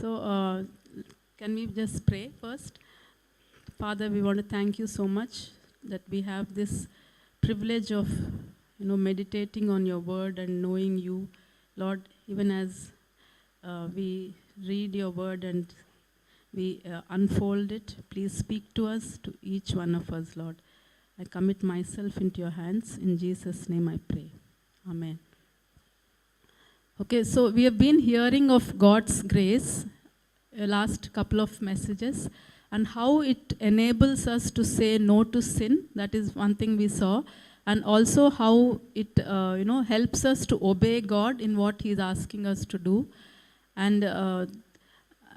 So, can we just pray first? Father, we want to thank you so much that we have this privilege of, meditating on your word and knowing you, Lord. Even as we read your word and we unfold it, please speak to us, to each one of us, Lord. I commit myself into your hands. In Jesus' name I pray. Amen. Okay, so we have been hearing of God's grace last couple of messages and how it enables us to say no to sin. That is one thing we saw. And also how it helps us to obey God in what He is asking us to do. And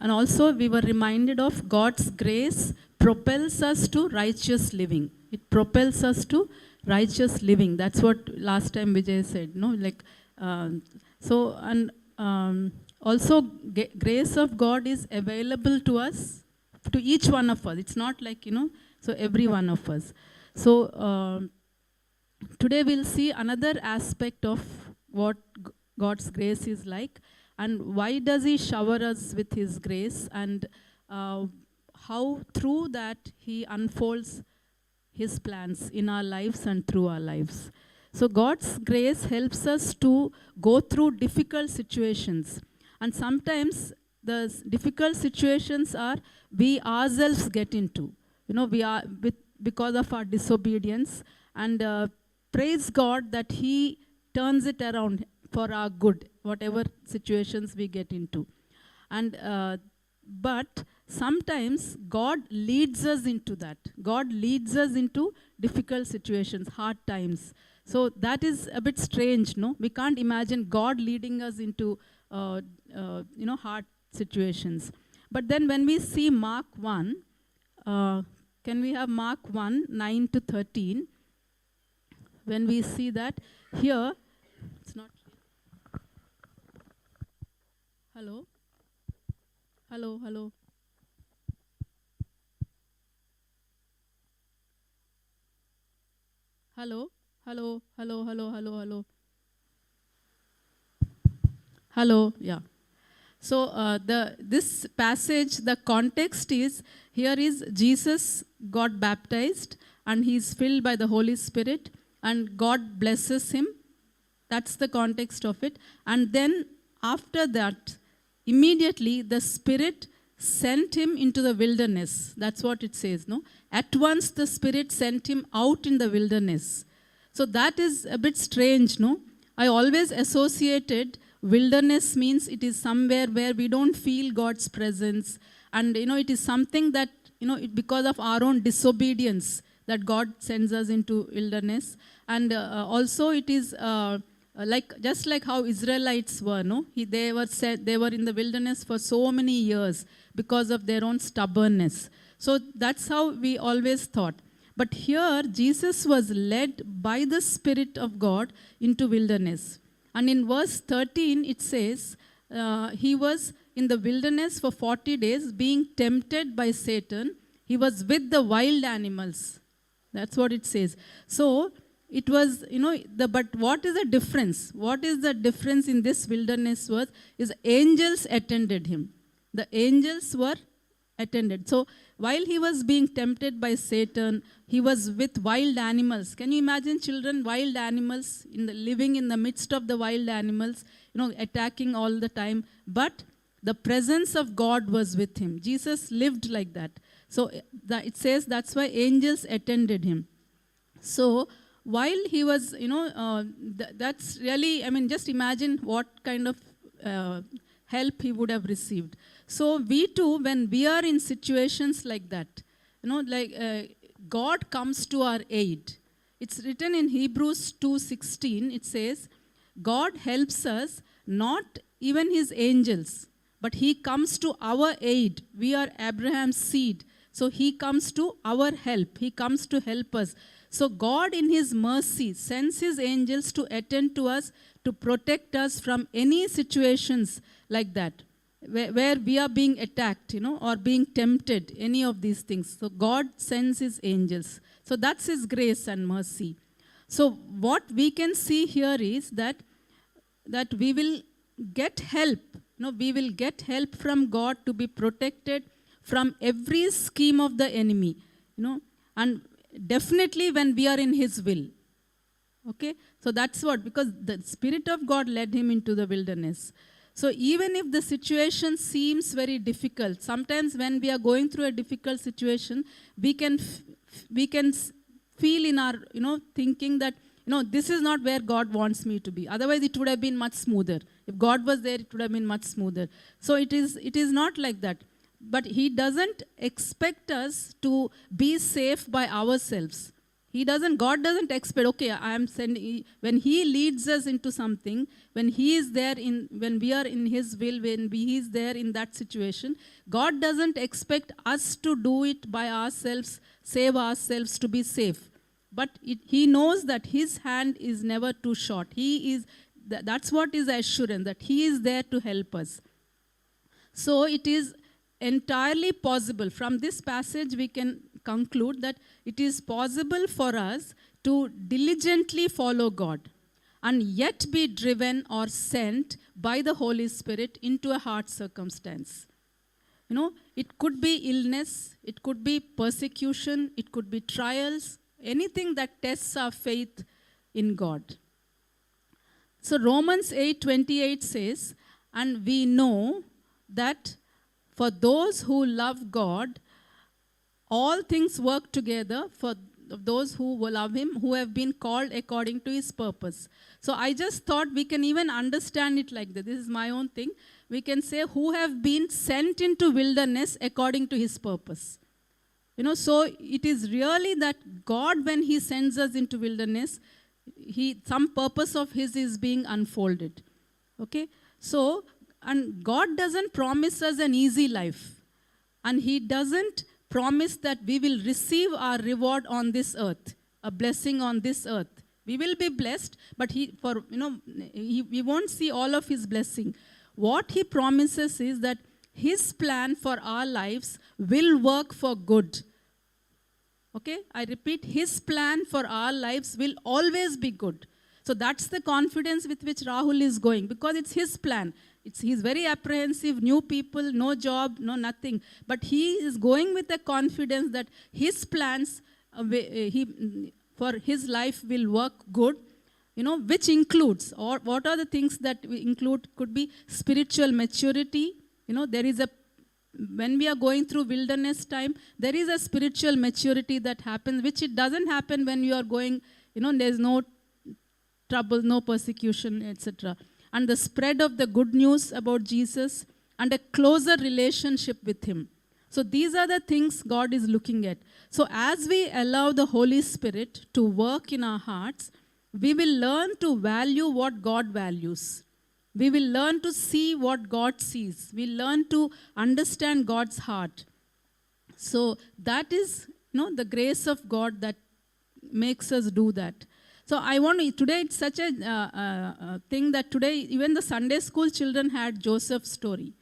also we were reminded of God's grace propels us to righteous living. It propels us to righteous living. That's what last time Vijay said, no? Also, grace of God is available to us, to each one of us. It's not like, so every one of us. So today we'll see another aspect of what God's grace is like, and why does He shower us with His grace, and how through that He unfolds His plans in our lives and through our lives. So God's grace helps us to go through difficult situations. And sometimes the difficult situations are we ourselves get into. We are because of our disobedience. And praise God that He turns it around for our good, whatever situations we get into. But sometimes God leads us into that. God leads us into difficult situations, hard times. So that is a bit strange, no? We can't imagine God leading us into, hard situations. But then when we see Mark 1, can we have Mark 1, 9 to 13? When we see that here, it's not here. Hello? Hello, hello. Hello? Hello, hello, hello, hello, hello. Hello, yeah. So this passage, the context is, here is Jesus got baptized and He's filled by the Holy Spirit and God blesses Him. That's the context of it. And then after that, immediately the Spirit sent Him into the wilderness. That's what it says, no? At once the Spirit sent Him out in the wilderness. So that is a bit strange, no? I always associated wilderness means it is somewhere where we don't feel God's presence. And, it is something that, because of our own disobedience that God sends us into wilderness. And also it is just like how Israelites were, no? They were in the wilderness for so many years because of their own stubbornness. So that's how we always thought. But here, Jesus was led by the Spirit of God into wilderness. And in verse 13, it says, He was in the wilderness for 40 days, being tempted by Satan. He was with the wild animals. That's what it says. So, it was, but what is the difference? What is the difference in this wilderness is angels attended Him. The angels were attended. So, while He was being tempted by Satan, He was with wild animals. Can you imagine children, wild animals, living in the midst of the wild animals, attacking all the time? But the presence of God was with Him. Jesus lived like that. So it says that's why angels attended Him. So while He was, that's really, just imagine what kind of help He would have received. So we too, when we are in situations like that, God comes to our aid. It's written in Hebrews 2:16. It says, God helps us, not even His angels, but He comes to our aid. We are Abraham's seed. So He comes to our help. He comes to help us. So God in His mercy sends His angels to attend to us, to protect us from any situations like that, where we are being attacked, or being tempted, any of these things. So God sends His angels. So that's His grace and mercy. So what we can see here is that we will get help we will get help from God to be protected from every scheme of the enemy, and definitely when we are in His will. Okay, so that's what, because the Spirit of God led him into the wilderness. So even if the situation seems very difficult, sometimes when we are going through a difficult situation, we can feel in our thinking that this is not where God wants me to be. Otherwise, it would have been much smoother. If God was there, it would have been much smoother. So it is not like that. But He doesn't expect us to be safe by ourselves. God doesn't expect, okay, I am sending, when He leads us into something, when He is there when we are in His will, when He is there in that situation, God doesn't expect us to do it by ourselves, save ourselves to be safe. But He knows that His hand is never too short. That's what is assurance, that He is there to help us. So it is entirely possible. From this passage, we can conclude that it is possible for us to diligently follow God and yet be driven or sent by the Holy Spirit into a hard circumstance. It could be illness, it could be persecution, it could be trials, anything that tests our faith in God. So Romans 8:28 says, and we know that for those who love God, all things work together for those who love Him, who have been called according to His purpose. So I just thought we can even understand it like that. This is my own thing. We can say, who have been sent into wilderness according to His purpose. So it is really that God, when He sends us into wilderness, some purpose of His is being unfolded. Okay? So, and God doesn't promise us an easy life. And He doesn't promise that we will receive our reward on this earth, a blessing on this earth. We will be blessed, but we won't see all of His blessing. What He promises is that His plan for our lives will work for good. Okay, I repeat, His plan for our lives will always be good. So that's the confidence with which Rahul is going, because it's his plan. He's very apprehensive, new people, no job, no nothing. But he is going with the confidence that his plans for his life will work good, which includes, or what are the things that we include, could be spiritual maturity. When we are going through wilderness time, there is a spiritual maturity that happens, which it doesn't happen when you are going, there's no trouble, no persecution, etc. And the spread of the good news about Jesus and a closer relationship with Him. So these are the things God is looking at. So as we allow the Holy Spirit to work in our hearts, we will learn to value what God values. We will learn to see what God sees. We learn to understand God's heart. So that is, the grace of God that makes us do that. So I want to, today it's such a thing that today even the Sunday school children had Joseph's story.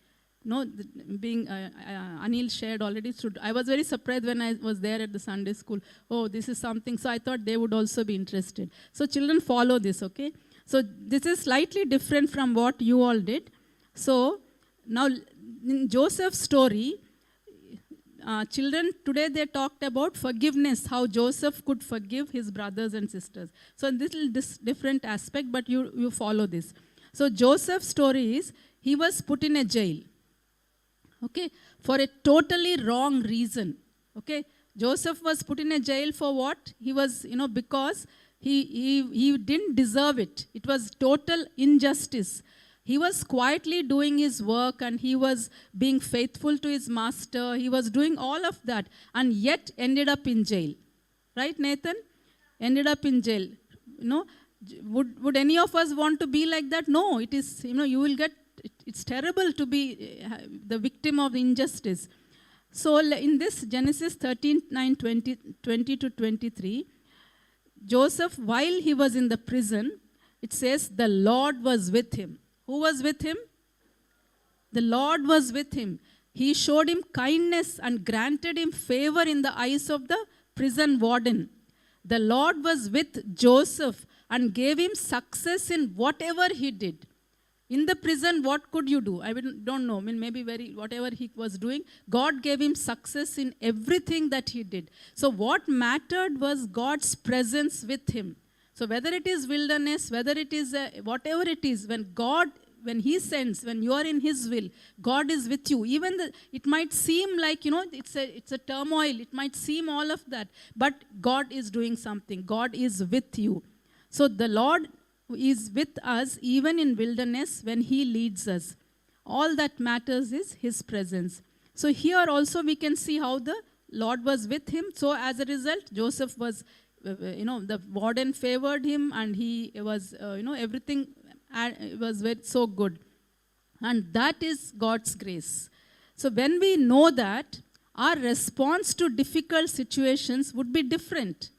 Anil shared already. I was very surprised when I was there at the Sunday school. Oh, this is something. So I thought they would also be interested. So children follow this, okay? So this is slightly different from what you all did. So now in Joseph's story, children today they talked about forgiveness, how Joseph could forgive his brothers and sisters. So this different aspect, but you follow this. So Joseph's story is, he was put in a jail, okay, for a totally wrong reason. Okay, Joseph was put in a jail for what? He was, because he didn't deserve it. It was total injustice. He was quietly doing his work and he was being faithful to his master. He was doing all of that and yet ended up in jail. Right, Nathan? Ended up in jail. Would any of us want to be like that? No, it is, you will get, it's terrible to be the victim of injustice. So in this Genesis 13:9-20 to 23, Joseph, while he was in the prison, it says the Lord was with him. Who was with him? The Lord was with him. He showed him kindness and granted him favor in the eyes of the prison warden. The Lord was with Joseph and gave him success in whatever he did. In the prison, what could you do? I don't know. I mean, maybe whatever he was doing, God gave him success in everything that he did. So what mattered was God's presence with him. So whether it is wilderness, whether it is whatever it is, when he sends, when you are in his will, God is with you. Even it might seem like, it's a turmoil. It might seem all of that. But God is doing something. God is with you. So the Lord is with us even in wilderness when he leads us. All that matters is his presence. So here also we can see how the Lord was with him. So as a result, Joseph was, the warden favored him, and he was, everything was so good. And that is God's grace. So when we know that, our response to difficult situations would be different.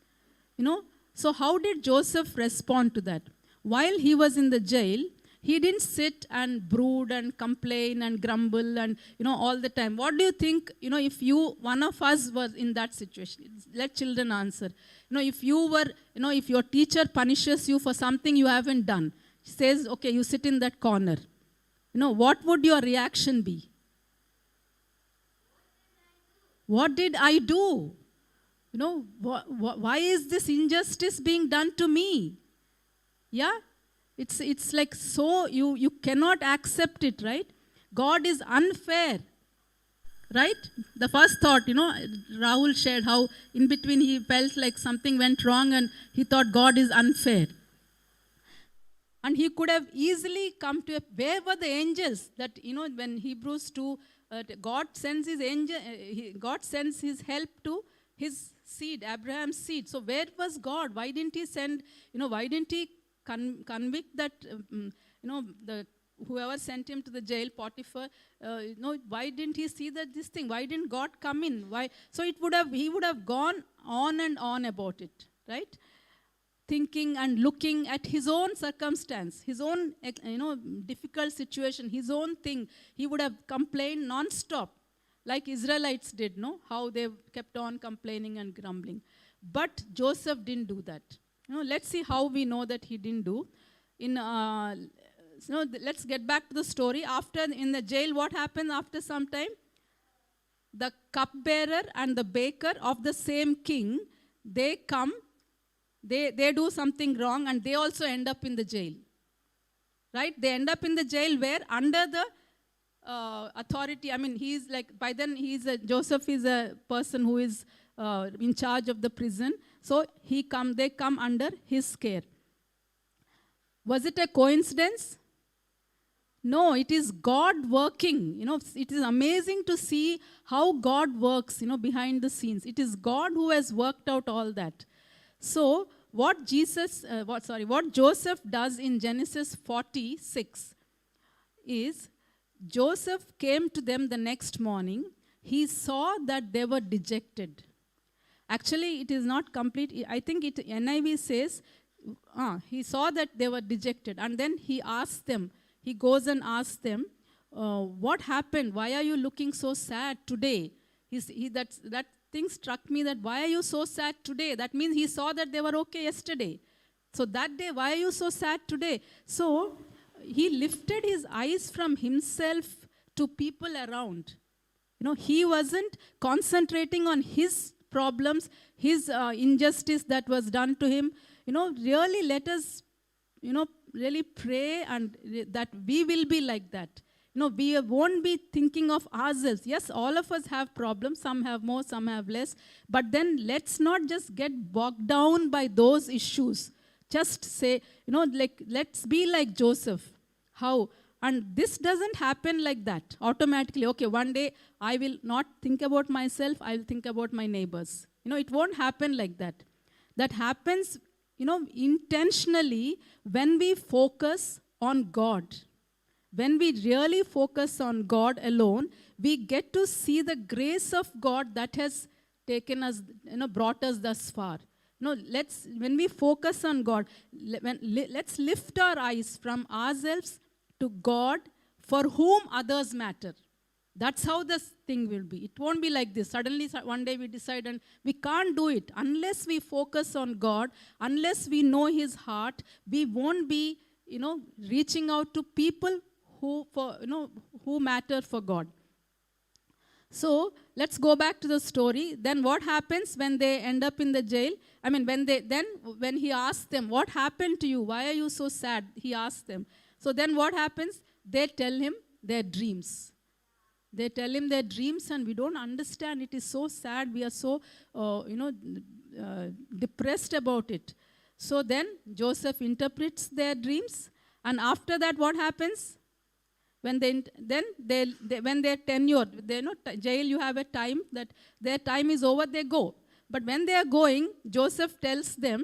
So how did Joseph respond to that? While he was in the jail, he didn't sit and brood and complain and grumble and, all the time. What do you think, if one of us was in that situation? Let children answer. If you were, if your teacher punishes you for something you haven't done, says, okay, you sit in that corner. What would your reaction be? What did I do? Why is this injustice being done to me? Yeah, it's like, so you cannot accept it, right? God is unfair, right? The first thought, Rahul shared how in between he felt like something went wrong and he thought God is unfair. And he could have easily come to where were the angels that, when Hebrews 2, God sends his angel, God sends his help to his seed, Abraham's seed. So where was God? Why didn't he send, why didn't he convict that, whoever sent him to the jail, Potiphar, why didn't he see that this thing? Why didn't God come in? Why? So he would have gone on and on about it, right? Thinking and looking at his own circumstance, his own, difficult situation, his own thing. He would have complained non-stop, like Israelites did, how they kept on complaining and grumbling. But Joseph didn't do that. Let's see how we know that he didn't do. Let's get back to the story. After, in the jail, what happened after some time? The cupbearer and the baker of the same king, they come, they do something wrong, and they also end up in the jail. Right? They end up in the jail where under the authority, he's like, by then Joseph is a person who is in charge of the prison. So they come under his care. Was it a coincidence? No, it is God working. It is amazing to see how God works, behind the scenes. It is God who has worked out all that. So what Joseph does in Genesis 46 is, Joseph came to them the next morning. He saw that they were dejected. Actually, it is not complete. I think NIV says, he saw that they were dejected. And then he goes and asks them, what happened? Why are you looking so sad today? That thing struck me, that why are you so sad today? That means he saw that they were okay yesterday. So that day, why are you so sad today? So he lifted his eyes from himself to people around. He wasn't concentrating on his problems, his injustice that was done to him. Really let us, really pray and that we will be like that. We won't be thinking of ourselves. Yes, all of us have problems. Some have more, some have less. But then let's not just get bogged down by those issues. Just say, let's be like Joseph. How? And this doesn't happen like that automatically. Okay, one day I will not think about myself, I will think about my neighbors. It won't happen like that. That happens, intentionally when we focus on God. When we really focus on God alone, we get to see the grace of God that has taken us, brought us thus far. When we focus on God, let's lift our eyes from ourselves to God, for whom others matter. That's how this thing will be. It won't be like this. Suddenly, one day we decide, and we can't do it. Unless we focus on God, unless we know His heart, we won't be reaching out to people who matter for God. So let's go back to the story. Then what happens when they end up in the jail? I mean, when he asks them, what happened to you? Why are you so sad? He asks them. So then what happens? They tell him their dreams. They tell him their dreams, and we don't understand. It is so sad. We are so, depressed about it. So then Joseph interprets their dreams, and after that, what happens? When when they're tenured, jail, you have a time that their time is over, they go. But when they are going, Joseph tells them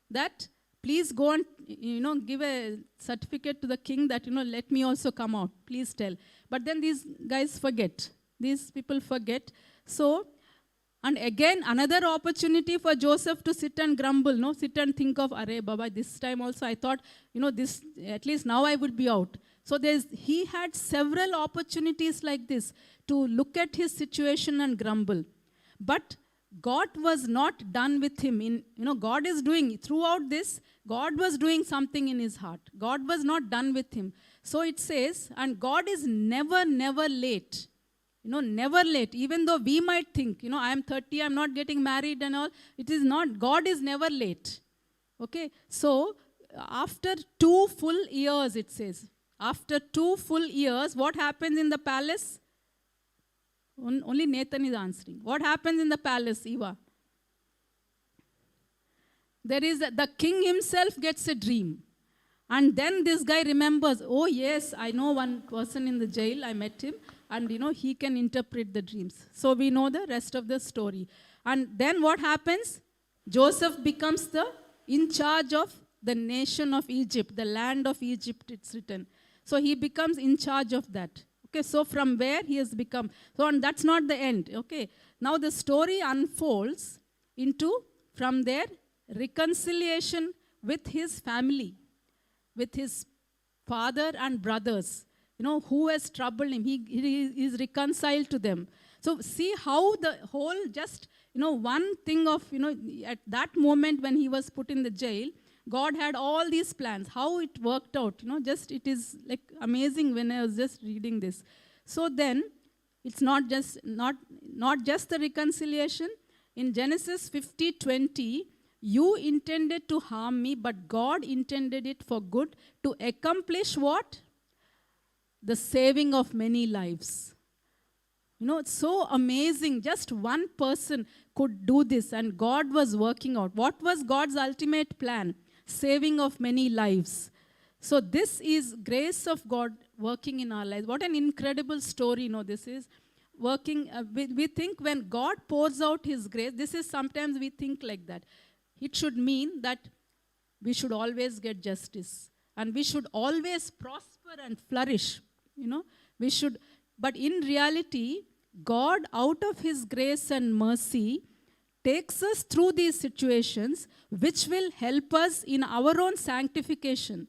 that please go and give a certificate to the king that let me also come out. Please tell. But then these guys forget. These people forget. So, and again another opportunity for Joseph to sit and grumble, sit and think of, Arey Baba, this time also I thought, this at least now I would be out. So he had several opportunities like this to look at his situation and grumble. But God was not done with him. God is doing, throughout this, God was doing something in his heart. God was not done with him. So it says, and God is never, never late. Never late. Even though we might think, I am 30, I'm not getting married and all. It is not. God is never late. Okay. So after 2 full years, it says, after 2 full years, what happens in the palace? Only Nathan is answering. What happens in the palace, Eva? The king himself gets a dream. And then this guy remembers, oh yes, I know one person in the jail, I met him, and he can interpret the dreams. So we know the rest of the story. And then what happens? Joseph becomes in charge of the nation of Egypt, the land of Egypt, it's written. So he becomes in charge of that. Okay, so from where he has become. So, and that's not the end. Okay, now the story unfolds into, from there, reconciliation with his family, with his father and brothers, who has troubled him. He is reconciled to them. So see how the whole just, one thing of, at that moment when he was put in the jail, God had all these plans, how it worked out, just it is like amazing when I was just reading this. So then, it's not just the reconciliation. In Genesis 50:20, you intended to harm me, but God intended it for good to accomplish what? The saving of many lives. It's so amazing. Just one person could do this, and God was working out. What was God's ultimate plan? Saving of many lives. So this is grace of God working in our lives. What an incredible story, this is. Working, we think when God pours out his grace, this is sometimes we think like that. It should mean that we should always get justice. And we should always prosper and flourish. We should, but in reality, God, out of his grace and mercy, takes us through these situations which will help us in our own sanctification.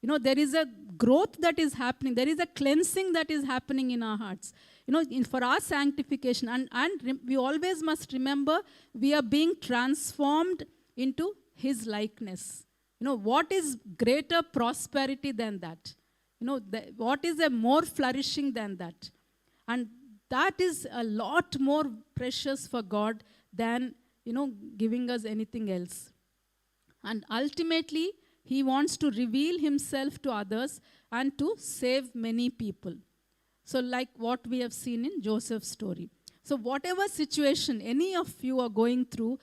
There is a growth that is happening. There is a cleansing that is happening in our hearts. For our sanctification. And we always must remember we are being transformed into his likeness. What is greater prosperity than that? What is a more flourishing than that? And that is a lot more precious for God than, giving us anything else. And ultimately, he wants to reveal himself to others and to save many people. So like what we have seen in Joseph's story. So whatever situation any of you are going through,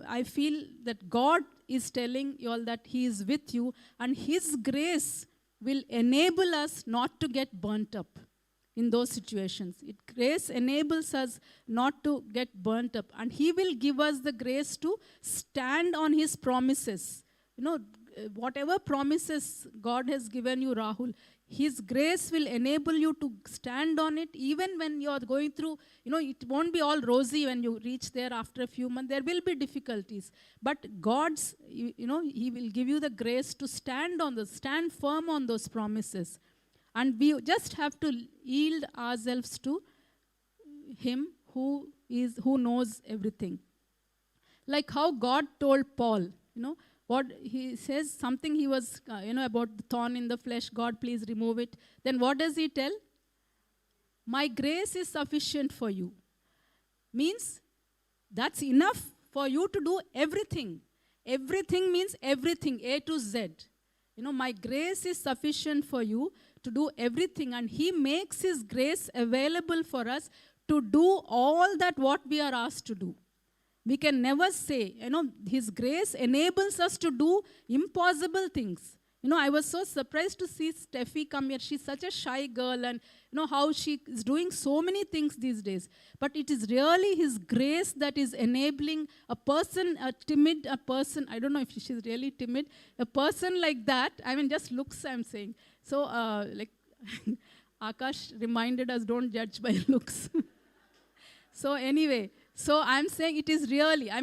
I feel that God is telling you all that he is with you, and his grace will enable us not to get burnt up in those situations. Grace enables us not to get burnt up. And he will give us the grace to stand on his promises. Whatever promises God has given you, Rahul, his grace will enable you to stand on it even when you are going through, it won't be all rosy when you reach there after a few months. There will be difficulties. But God's, he will give you the grace to stand firm on those promises. And we just have to yield ourselves to him who knows everything. Like how God told Paul, What he says, something he was, about the thorn in the flesh, God, please remove it. Then what does he tell? My grace is sufficient for you. Means that's enough for you to do everything. Everything means everything, A to Z. My grace is sufficient for you to do everything. And he makes his grace available for us to do all that what we are asked to do. We can never say, his grace enables us to do impossible things. I was so surprised to see Steffi come here. She's such a shy girl, and how she is doing so many things these days. But it is really his grace that is enabling a person, a person, I don't know if she's really timid, a person like that, just looks, I'm saying. So, Akash reminded us, don't judge by looks. So anyway, so I'm saying it is really, I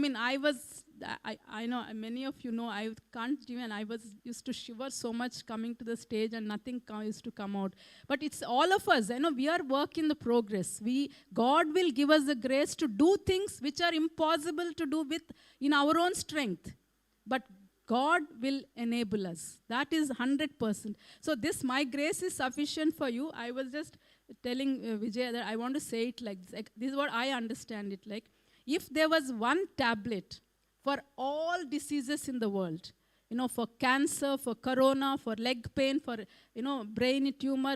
know many of you know, I can't even, I used to shiver so much coming to the stage and nothing used to come out. But it's all of us, we are work in the progress. God will give us the grace to do things which are impossible to do in our own strength. But God will enable us. That is 100%. So this, my grace is sufficient for you. I was just telling Vijay that I want to say it like this. This is what I understand it like. If there was one tablet for all diseases in the world, for cancer, for corona, for leg pain, for, brain tumor,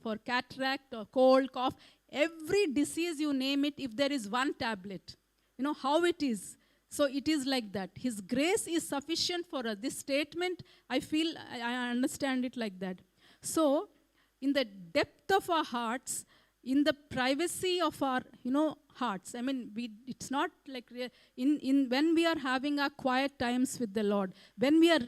for cataract or cold, cough, every disease you name it, if there is one tablet, how it is. So it is like that. His grace is sufficient for us. This statement, I feel, I understand it like that. So, in the depth of our hearts, in the privacy of our, hearts. It's not like when we are having our quiet times with the Lord, when we are,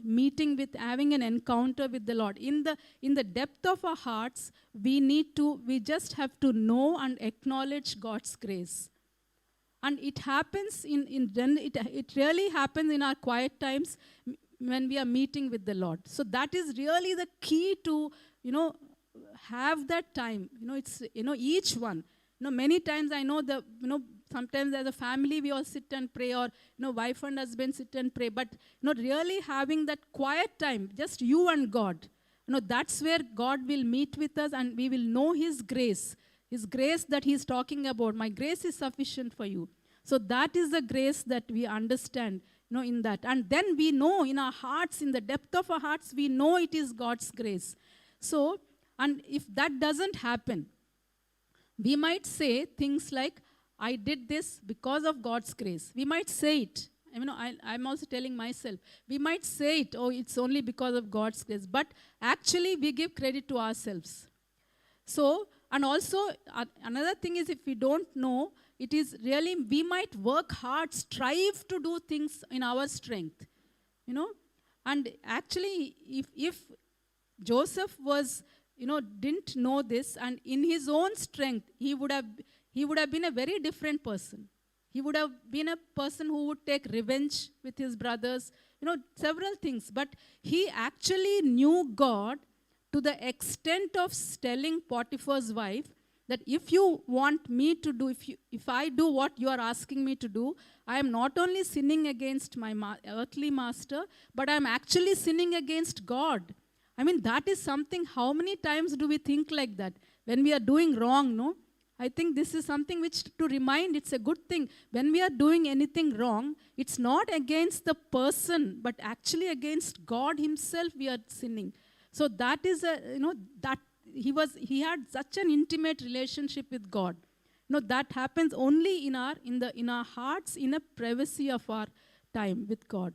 meeting with, having an encounter with the Lord, in the depth of our hearts, we just have to know and acknowledge God's grace. And it happens it really happens in our quiet times when we are meeting with the Lord. So that is really the key to, have that time. It's, each one. Many times I know sometimes as a family we all sit and pray, or, wife and husband sit and pray. But, really having that quiet time, just you and God. That's where God will meet with us and we will know His grace. His grace that He's talking about. My grace is sufficient for you. So that is the grace that we understand, in that. And then we know in our hearts, in the depth of our hearts, we know it is God's grace. So, and if that doesn't happen, we might say things like, I did this because of God's grace. We might say it. I'm also telling myself, we might say it, oh, it's only because of God's grace. But actually, we give credit to ourselves. So, and also, another thing is, if we don't know, it is really, we might work hard, strive to do things in our strength, And actually, if Joseph was, didn't know this, and in his own strength, he would have been a very different person. He would have been a person who would take revenge with his brothers, several things. But he actually knew God to the extent of telling Potiphar's wife that if you want me to do, if I do what you are asking me to do, I am not only sinning against my earthly master, but I am actually sinning against God. That is something, how many times do we think like that? When we are doing wrong, no? I think this is something which to remind, it's a good thing. When we are doing anything wrong, it's not against the person, but actually against God Himself we are sinning. So that is that he had such an intimate relationship with God. That happens only in our hearts, in a privacy of our time with God.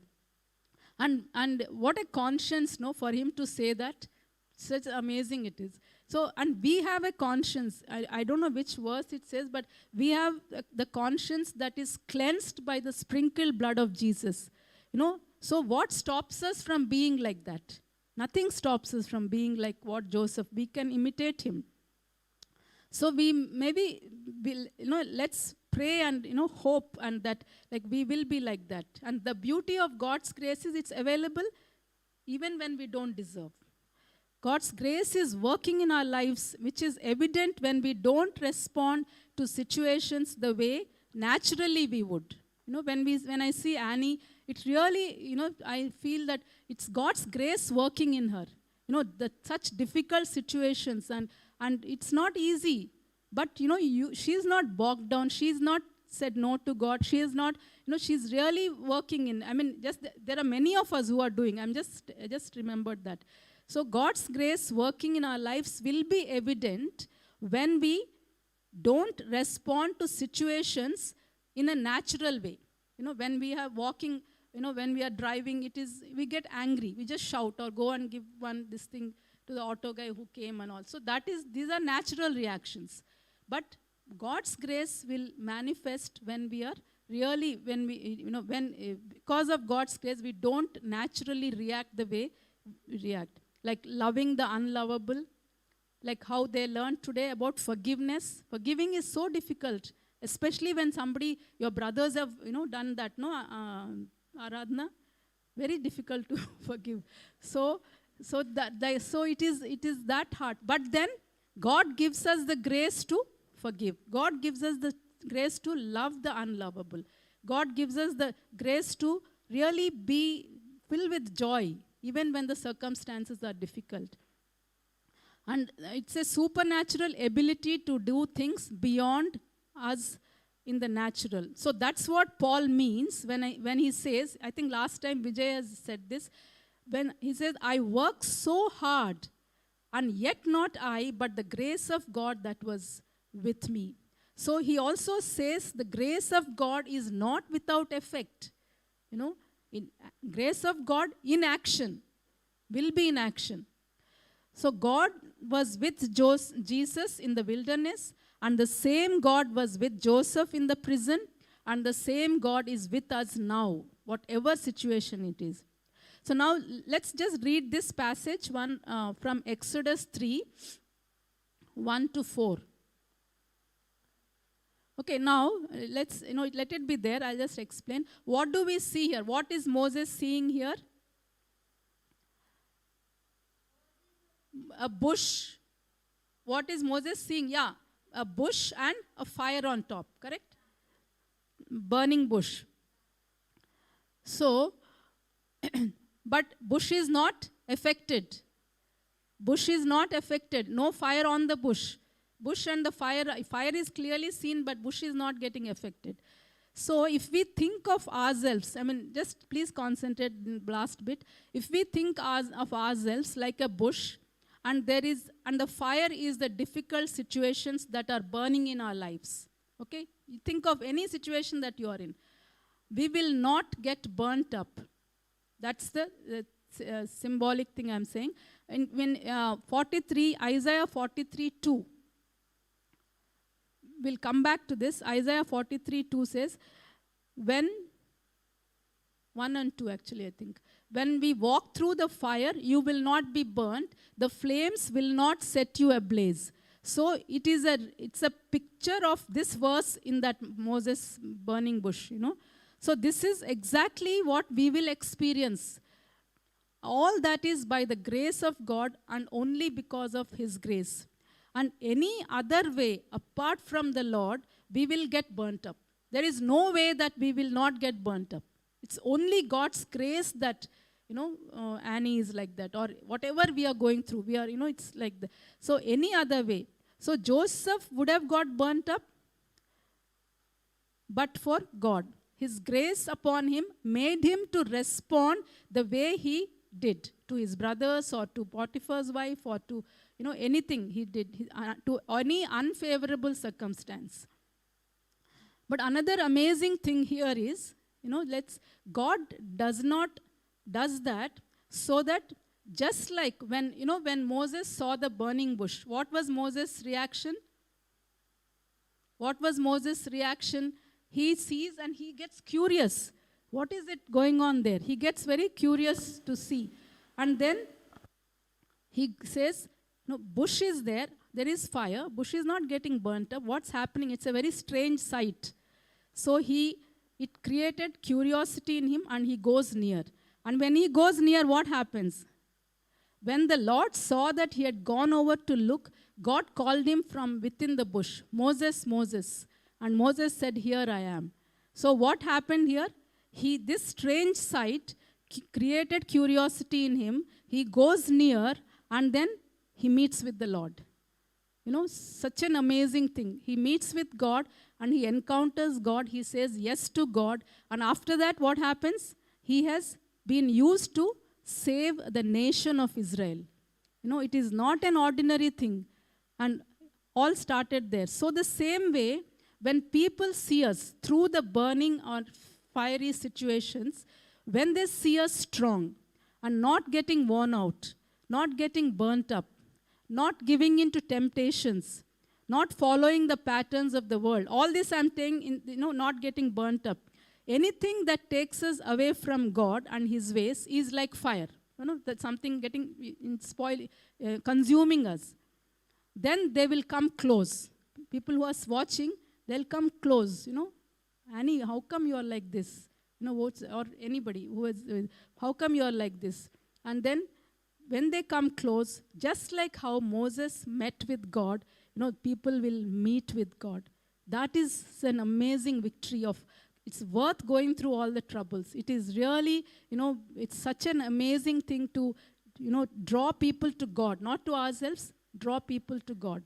And what a conscience, for him to say that. Such amazing it is. So, and we have a conscience. I don't know which verse it says, but we have the conscience that is cleansed by the sprinkled blood of Jesus. So what stops us from being like that? Nothing stops us from being like what Joseph. We can imitate him. So we maybe will, let's pray and hope, and that like we will be like that. And the beauty of God's grace is it's available even when we don't deserve. God's grace is working in our lives, which is evident when we don't respond to situations the way naturally we would. When I see Annie, it really, I feel that it's God's grace working in her. Such difficult situations, and it's not easy. But, she's not bogged down. She's not said no to God. She is not, she's really working in, there are many of us who are doing. I just remembered that. So God's grace working in our lives will be evident when we don't respond to situations in a natural way. When we are walking, when we are driving, we get angry. We just shout or go and give this thing to the auto guy who came and all. So these are natural reactions. But God's grace will manifest when we are really, because of God's grace, we don't naturally react the way we react. Like loving the unlovable, like how they learned today about forgiveness. Forgiving is so difficult, especially when your brothers have, done that, no, Aradhana, very difficult to forgive. So it is that hard. But then God gives us the grace to forgive. God gives us the grace to love the unlovable. God gives us the grace to really be filled with joy, even when the circumstances are difficult. And it's a supernatural ability to do things beyond us in the natural. So that's what Paul means when he says, I think last time Vijay has said this, when he says, I work so hard, and yet not I, but the grace of God that was with me. So he also says the grace of God is not without effect. In grace of God in action, will be in action. So God was with Jesus in the wilderness, and the same God was with Joseph in the prison, and the same God is with us now, whatever situation it is. So now let's just read this passage from Exodus 3, 1 to 4. Okay, now let's let it be there. I'll just explain. What do we see here? What is Moses seeing here? A bush. What is Moses seeing? Yeah, a bush and a fire on top, correct? Burning bush. So, but bush is not affected. Bush is not affected. No fire on the bush. Bush and the fire is clearly seen, but bush is not getting affected. So if we think of ourselves, just please concentrate in the last bit. If we think of ourselves like a bush, and the fire is the difficult situations that are burning in our lives. Okay? You think of any situation that you are in. We will not get burnt up. That's the symbolic thing I'm saying. And when Isaiah 43, 2. We'll come back to this. Isaiah 43, 2 says, 1 and 2 actually, I think. When we walk through the fire, you will not be burnt. The flames will not set you ablaze. So it's a picture of this verse in that Moses burning bush, So this is exactly what we will experience. All that is by the grace of God and only because of His grace. And any other way apart from the Lord, we will get burnt up. There is no way that we will not get burnt up. It's only God's grace that, Annie is like that, or whatever we are going through, it's like that. So any other way. So Joseph would have got burnt up, but for God. His grace upon him made him to respond the way he did to his brothers or to Potiphar's wife or to, anything he did, to any unfavorable circumstance. But another amazing thing here is, God does that so that just like when Moses saw the burning bush, what was Moses' reaction? What was Moses' reaction? He sees and he gets curious. What is it going on there? He gets very curious to see. And then he says, no, bush is there. There is fire. Bush is not getting burnt up. What's happening? It's a very strange sight. So it created curiosity in him and he goes near. And when he goes near, what happens? When the Lord saw that he had gone over to look, God called him from within the bush, Moses, Moses. And Moses said, here I am. So what happened here? this strange sight created curiosity in him. He goes near and then he meets with the Lord. You know, such an amazing thing. He meets with God and he encounters God. He says yes to God. And after that, what happens? He has been used to save the nation of Israel. You know, it is not an ordinary thing. And all started there. So, the same way, when people see us through the burning or fiery situations, when they see us strong and not getting worn out, not getting burnt up, not giving in to temptations, not following the patterns of the world. All this I'm saying, not getting burnt up. Anything that takes us away from God and His ways is like fire. You know, that's something getting consuming us. Then they will come close. People who are watching, they'll come close. You know, Annie, how come you are like this? You know, or anybody who is, how come you are like this? And then when they come close, just like how Moses met with God, you know, people will meet with God. That is an amazing victory of, it's worth going through all the troubles. It is really, you know, it's such an amazing thing to, you know, draw people to God, not to ourselves, draw people to God.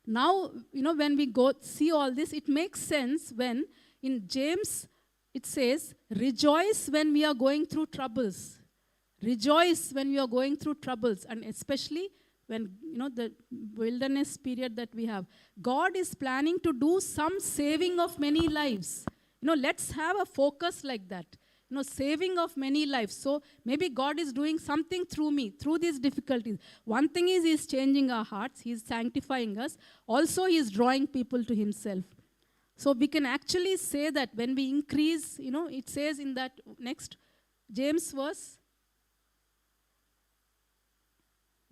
Now, you know, when we go see all this, it makes sense when in James it says, rejoice when we are going through troubles. Rejoice when we are going through troubles, and especially when, you know, the wilderness period that we have. God is planning to do some saving of many lives. You know, let's have a focus like that. You know, saving of many lives. So maybe God is doing something through me, through these difficulties. One thing is He's changing our hearts. He's sanctifying us. Also, He's drawing people to Himself. So we can actually say that when we increase, you know, it says in that next James verse,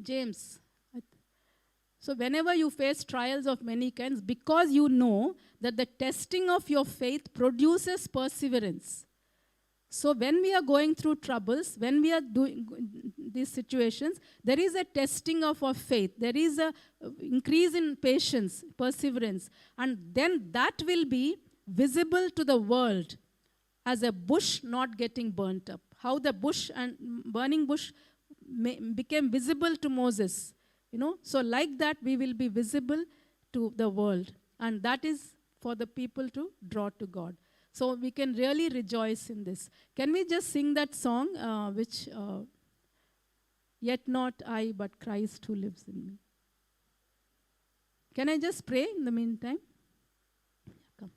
James. So whenever you face trials of many kinds, because you know that the testing of your faith produces perseverance. So when we are going through troubles, when we are doing these situations, there is a testing of our faith. There is a increase in patience, perseverance. And then that will be visible to the world as a bush not getting burnt up. How the bush and burning bush became visible to Moses, you know. So like that, we will be visible to the world, and that is for the people to draw to God. So we can really rejoice in this. Can we just sing that song, which yet not I, but Christ who lives in me? Can I just pray in the meantime? Come.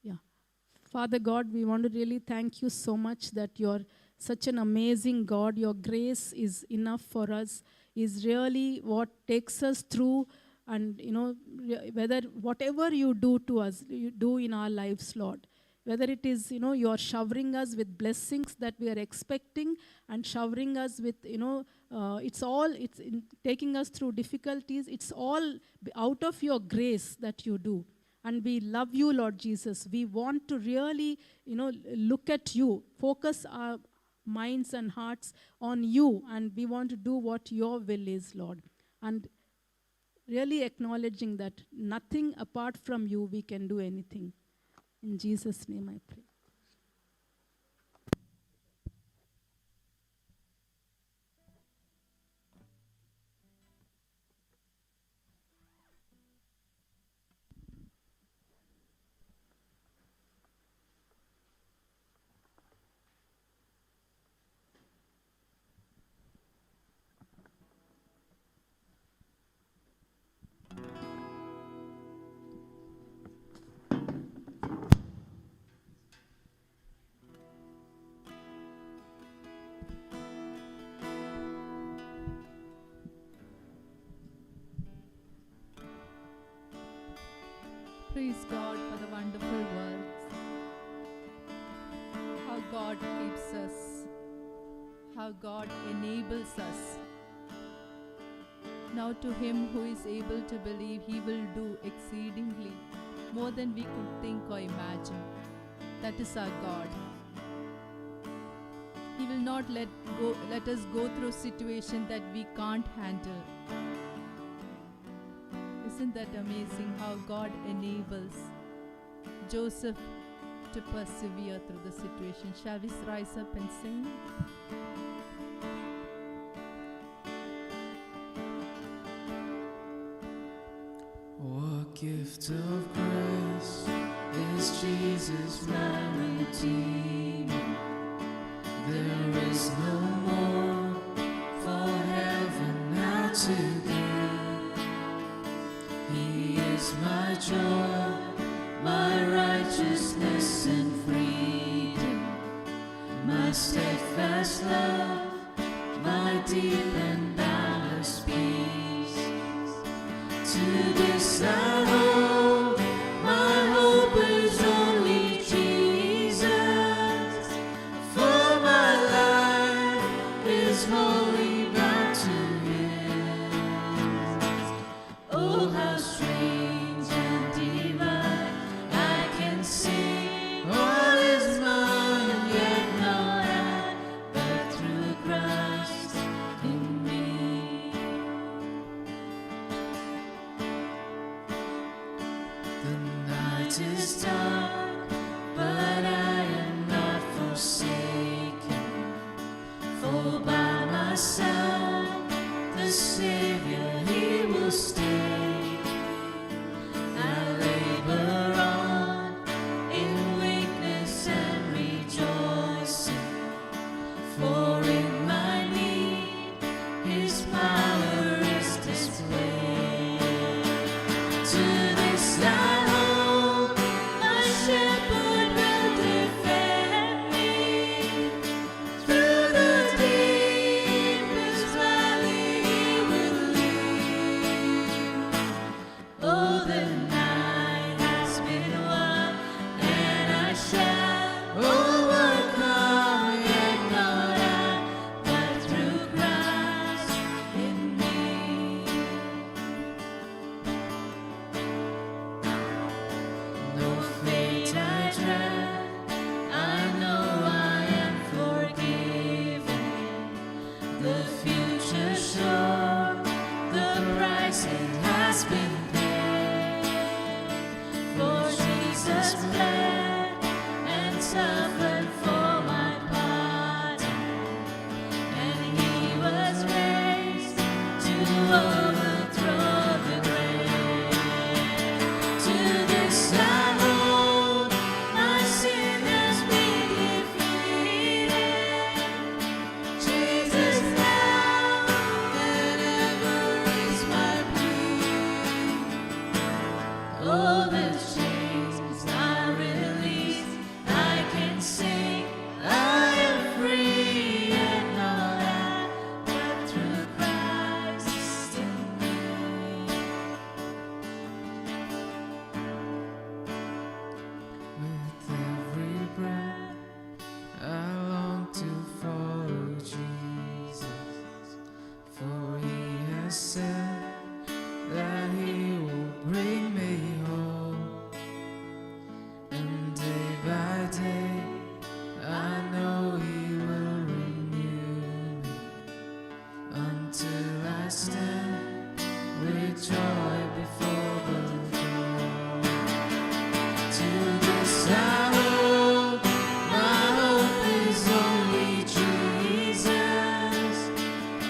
Yeah. Father God, we want to really thank you so much that you're such an amazing God. Your grace is enough for us, is really what takes us through. And, you know, whatever you do to us, you do in our lives, Lord. Whether it is, you know, you are showering us with blessings that we are expecting and showering us with, you know, it's taking us through difficulties. It's all out of your grace that you do. And we love you, Lord Jesus. We want to really, you know, look at you, focus our minds and hearts on you, and we want to do what your will is, Lord. And really acknowledging that nothing apart from you we can do anything. In Jesus' name I pray. Praise God for the wonderful words. How God keeps us, how God enables us. Now to Him who is able to believe, He will do exceedingly more than we could think or imagine. That is our God. He will not let us go through a situation that we can't handle. Isn't that amazing how God enables Joseph to persevere through the situation. Shall we rise up and sing? What gift of grace is Jesus my Redeemer? There is no more for heaven now to give. He is my joy, my righteousness and freedom, my steadfast love, my deep and boundless peace. To this I hold, my hope is only Jesus, for my life is wholly bound to Him. Oh, how strange and divine, I can sing all is mine, yet not I, but through Christ in me. The night is dark, but I am not forsaken, for by my side the Savior, He will stay. I labor on in weakness and rejoicing, for in my need His power is displayed. To this I hold, my shepherd will defend me. Through the deepest valley He will lead. Oh, the night has been won, and I shall overcome, yet not I, but through Christ in me. No fate I dread, I know I am forgiven. The future sure, the price it has been paid. For Jesus bled and suffered for my pardon, and He was raised to overthrow the grave. To this I hold, my sin has been defeated. Jesus now and ever is my plea. Oh, the chains are released, I can sing, I am free, and not I, but through Christ in me. With every breath, I long to follow Jesus, for He has said that He will bring me home. And day by day, I know He will renew me, until I stand with joy before the throne. To this I hold, my hope is only Jesus.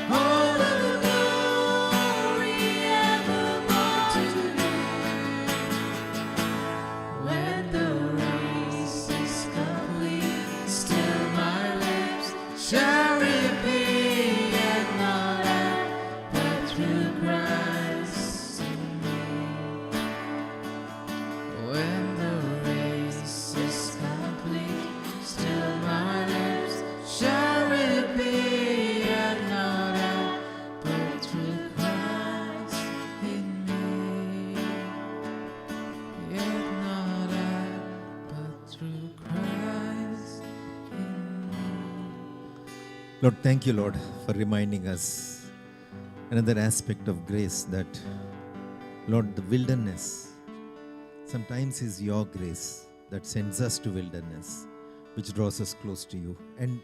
All of the glory evermore to Him. When the race is complete, still my lips shall repeat, and not I, but through Christ in me. When the race is complete, still my lips shall repeat, and not I, but through Christ in me. Yet not I, but through Christ in me. Lord, thank you, Lord, for reminding us another aspect of grace that, Lord, the wilderness sometimes is your grace that sends us to wilderness, which draws us close to you. And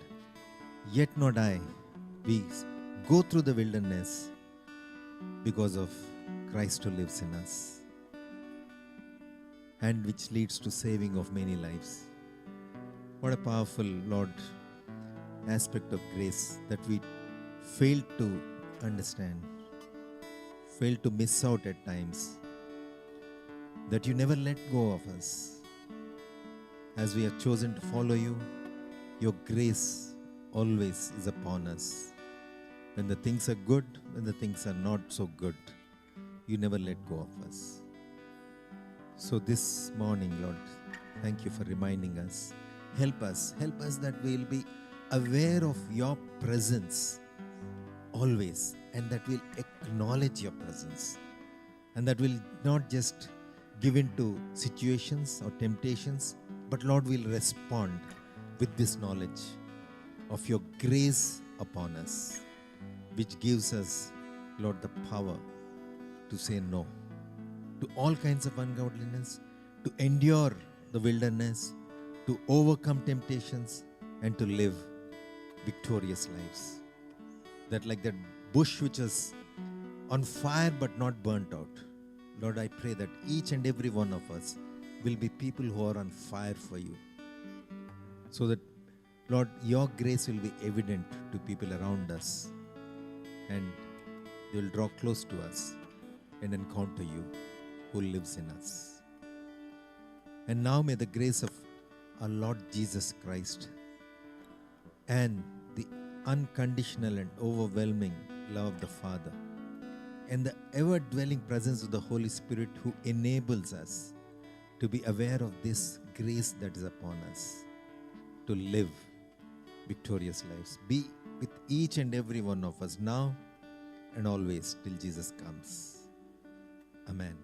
yet not I, we go through the wilderness because of Christ who lives in us, and which leads to saving of many lives. What a powerful, Lord, aspect of grace that we fail to understand, fail to miss out at times, that you never let go of us. As we have chosen to follow you, your grace always is upon us. When the things are good, when the things are not so good, you never let go of us. So this morning, Lord, thank you for reminding us. Help us that we'll be aware of your presence always, and that we'll acknowledge your presence, and that we'll not just give in to situations or temptations, but Lord, we'll respond with this knowledge of your grace upon us, which gives us, Lord, the power to say no to all kinds of ungodliness, to endure the wilderness, to overcome temptations, and to live victorious lives. That like that bush which is on fire but not burnt out. Lord, I pray that each and every one of us will be people who are on fire for you. So that, Lord, your grace will be evident to people around us, and they will draw close to us and encounter you who lives in us. And now may the grace of our Lord Jesus Christ and the unconditional and overwhelming love of the Father and the ever-dwelling presence of the Holy Spirit, who enables us to be aware of this grace that is upon us, to live victorious lives, be with each and every one of us now and always till Jesus comes. Amen.